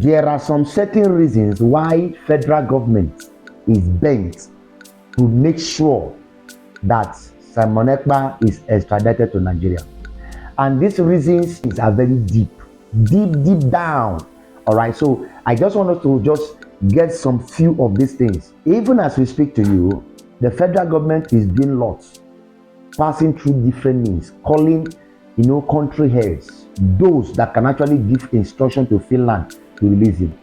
there are some certain reasons why federal government is bent to make sure that Simon Ekpa is extradited to Nigeria. And these reasons are very deep down. All right, so I just want us to just get some few of these things. Even as we speak to you, the federal government is doing lots, passing through different means, calling, country heads, those that can actually give instruction to Finland to release him.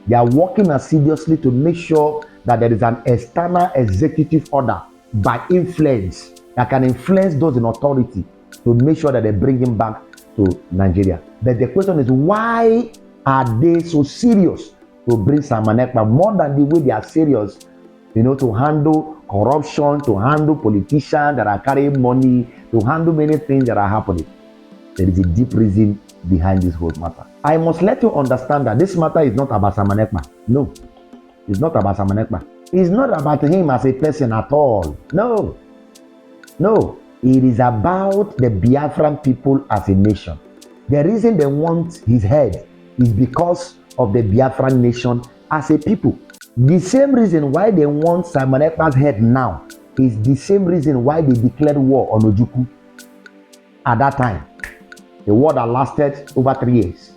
They are working assiduously to make sure that there is an external executive order by influence that can influence those in authority to make sure that they bring him back to Nigeria. But the question is, why are they so serious to bring Simon Ekpa more than the way they are serious, to handle corruption, to handle politicians that are carrying money, to handle many things that are happening? There is a deep reason behind this whole matter. I must let you understand that this matter is not about Simon Ekpa. No, it's not about Simon Ekpa. It's not about him as a person at all. No. It is about the Biafran people as a nation. The reason they want his head is because of the Biafran nation as a people. The same reason why they want Simon Ekpa's head now is the same reason why they declared war on Ojukwu at that time. A war that lasted over 3 years.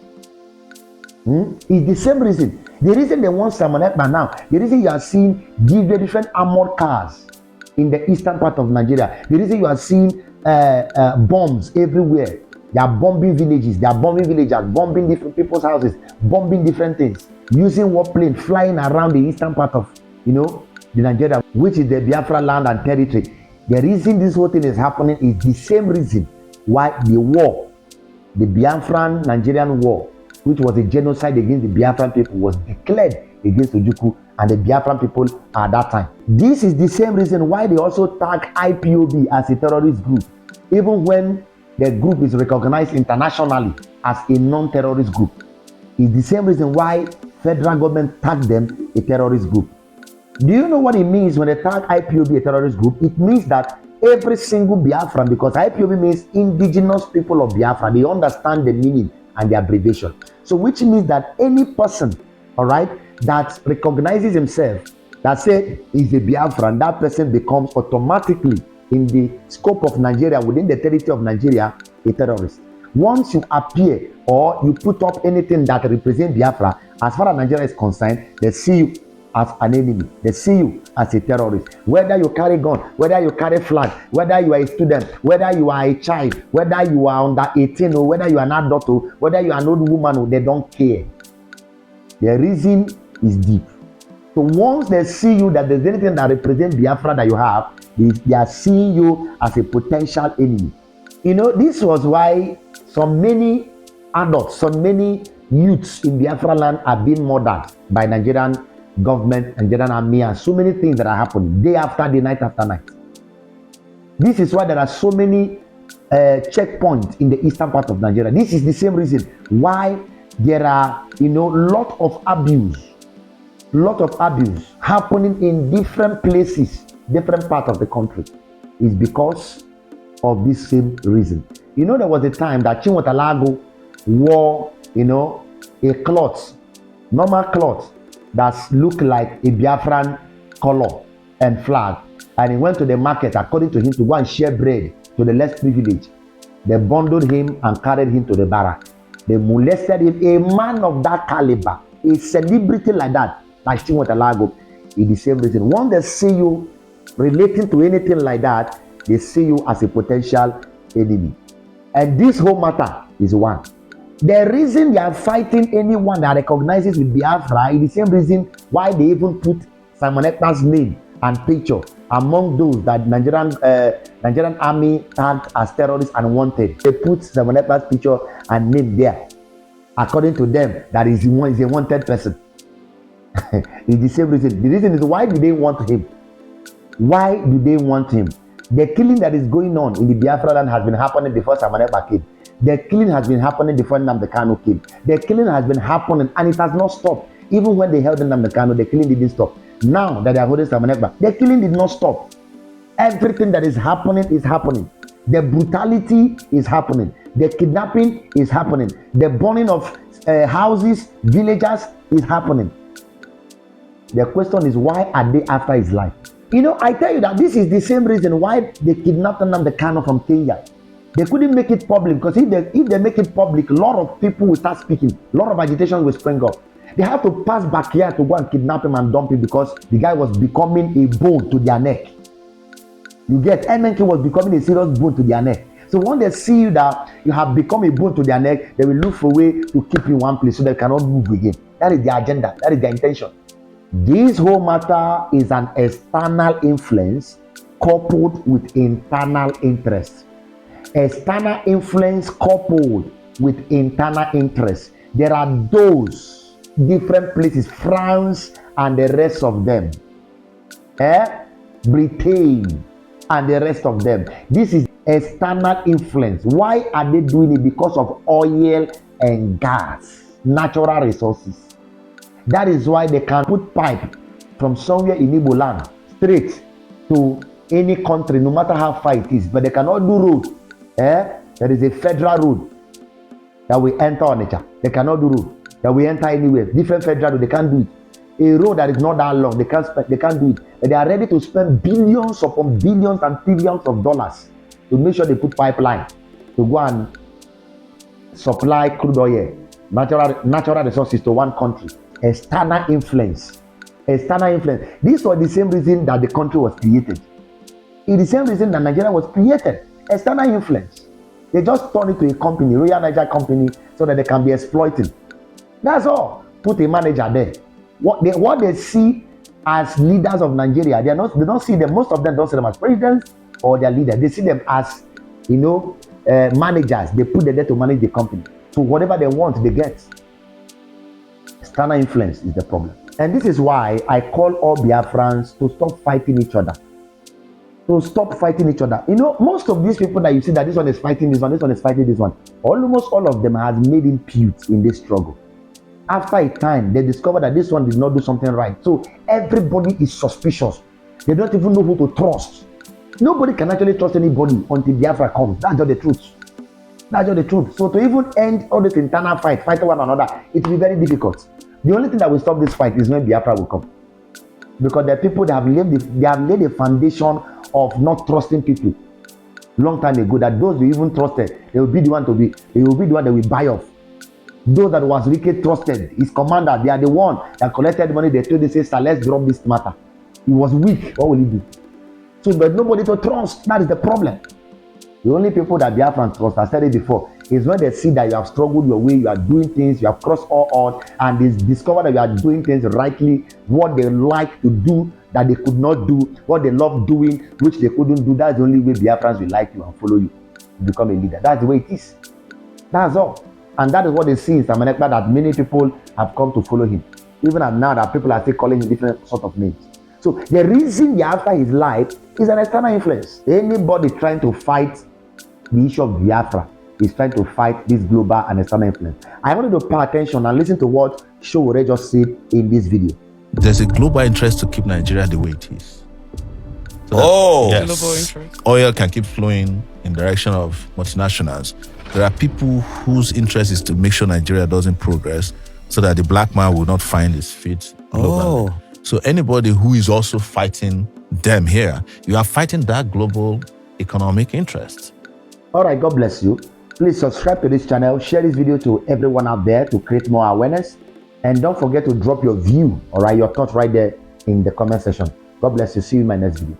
It's the same reason. The reason they want Simon Ekpa now, the reason you are seeing different armored cars in the eastern part of Nigeria, the reason you are seeing bombs everywhere. They are bombing villages, bombing different people's houses, bombing different things, using warplane, flying around the eastern part of, the Nigeria, which is the Biafra land and territory. The reason this whole thing is happening is the same reason why the war, the Biafran Nigerian war, which was a genocide against the Biafran people, was declared against Ojukwu and the Biafran people at that time. This is the same reason why they also tag IPOB as a terrorist group, even when the group is recognized internationally as a non-terrorist group. It's the same reason why federal government tagged them a terrorist group. Do you know what it means when they tag IPOB a terrorist group? It means that every single Biafran, because IPOB means indigenous people of Biafra, they understand the meaning and the abbreviation. So which means that any person, all right, that recognizes himself, that says he's a Biafran, that person becomes automatically, in the scope of Nigeria, within the territory of Nigeria, a terrorist. Once you appear or you put up anything that represents Biafra, as far as Nigeria is concerned, they see you as an enemy. They see you as a terrorist. Whether you carry gun, whether you carry flag, whether you are a student, whether you are a child, whether you are under 18 or whether you are an adult or whether you are an old woman, they don't care. The reason is deep. So once they see you that there's anything that represents Biafra that you have, they are seeing you as a potential enemy. This was why so many adults, so many youths in Biafra land are being murdered by Nigerian government, Nigerian army, and so many things that are happening day after day, night after night. This is why there are so many checkpoints in the eastern part of Nigeria. This is the same reason why there are, lot of abuse happening in different places, different parts of the country. Is because of this same reason. There was a time that Chinwetalago wore, a cloth, normal cloth that looked like a Biafran color and flag, and he went to the market, according to him, to go and share bread to the less privileged. They bundled him and carried him to the barrack. They molested him. A man of that caliber, a celebrity like that, like Chinwetalago, is the same reason. Once they see you relating to anything like that, they see you as a potential enemy. And this whole matter is one. The reason they are fighting anyone that recognizes with Biafra is the same reason why they even put Simon Ekpa's name and picture among those that Nigerian army tagged as terrorists and wanted. They put Simon Ekpa's picture and name there. According to them, that is a wanted person. It's the same reason. The reason is, why do they want him? Why do they want him? The killing that is going on in the Biafra land has been happening before Simon Ekpa came. The killing has been happening before Nnamdi Kanu came. The killing has been happening and it has not stopped. Even when they held Nnamdi Kanu, the killing didn't stop. Now that they are holding Simon Ekpa, the killing did not stop. Everything that is happening is happening. The brutality is happening. The kidnapping is happening. The burning of houses, villagers is happening. The question is, why are they after his life? You know, I tell you that this is the same reason why they kidnapped Nnamdi Kanu from Kenya. They couldn't make it public, because if they make it public, a lot of people will start speaking. A lot of agitation will spring up. They have to pass back here to go and kidnap him and dump him, because the guy was becoming a bone to their neck. You get, MNK was becoming a serious bone to their neck. So when they see that you have become a bone to their neck, they will look for a way to keep you in one place so they cannot move again. That is their agenda. That is their intention. This whole matter is an external influence coupled with internal interest. External influence coupled with internal interest. There are those different places, France and the rest of them, Britain and the rest of them. This is external influence. Why are they doing it? Because of oil and gas, natural resources. That is why they can put pipe from somewhere in Igbo land straight to any country, no matter how far it is, but they cannot do road. There is a federal road that we enter on nature. They cannot do road that we enter anywhere. Different federal road, they can't do it. A road that is not that long, they can't do it. But they are ready to spend billions upon billions and trillions of dollars to make sure they put pipeline to go and supply crude oil, natural resources to one country. External influence. External influence. This was the same reason that the country was created. It's the same reason that Nigeria was created. External influence. They just turn it to a company, Royal Niger Company, so that they can be exploiting. That's all. Put a manager there. What they see as leaders of Nigeria, they don't see them. Most of them don't see them as presidents or their leaders. They see them as, managers. They put them there to manage the company. So whatever they want, they get. External influence is the problem. And this is why I call all Biafrans to stop fighting each other. To stop fighting each other. Most of these people that you see that this one is fighting this one, this one is fighting this one, almost all of them has made impute in this struggle. After a time, they discover that this one did not do something right. So everybody is suspicious. They don't even know who to trust. Nobody can actually trust anybody until Biafra comes. That's just the truth. That's just the truth. So to even end all this internal fighting one another, it will be very difficult. The only thing that will stop this fight is when Biafra will come. Because the people that have laid a foundation of not trusting people long time ago, that those we even trusted, they will be the one that will buy off. Those that was wicked trusted, his commander, they are the one that collected money. They told, they say, sir, let's drop this matter. He was weak. What will he do? So there's nobody to trust. That is the problem. The only people that Biafran trust, I said it before, is when they see that you have struggled your way, you are doing things, you have crossed all odds, and they discover that you are doing things rightly, what they like to do that they could not do, what they love doing, which they couldn't do. That's the only way Biafrans will like you and follow you to become a leader. That's the way it is. That's all. And that is what they see in Simon Ekpa, that many people have come to follow him. Even now that people are still calling him different sort of names. So the reason they are after his life is an external influence. Anybody trying to fight the issue of Biafra is trying to fight this global and external influence. I want you to pay attention and listen to what Showore just said in this video. There's a global interest to keep Nigeria the way it is. So yes, oil can keep flowing in direction of multinationals. There are people whose interest is to make sure Nigeria doesn't progress so that the black man will not find his feet globally. So anybody who is also fighting them here, you are fighting that global economic interest. All right, God bless you. Please subscribe to this channel, share this video to everyone out there to create more awareness. And don't forget to drop your view, all right, your thoughts right there in the comment section. God bless you. See you in my next video.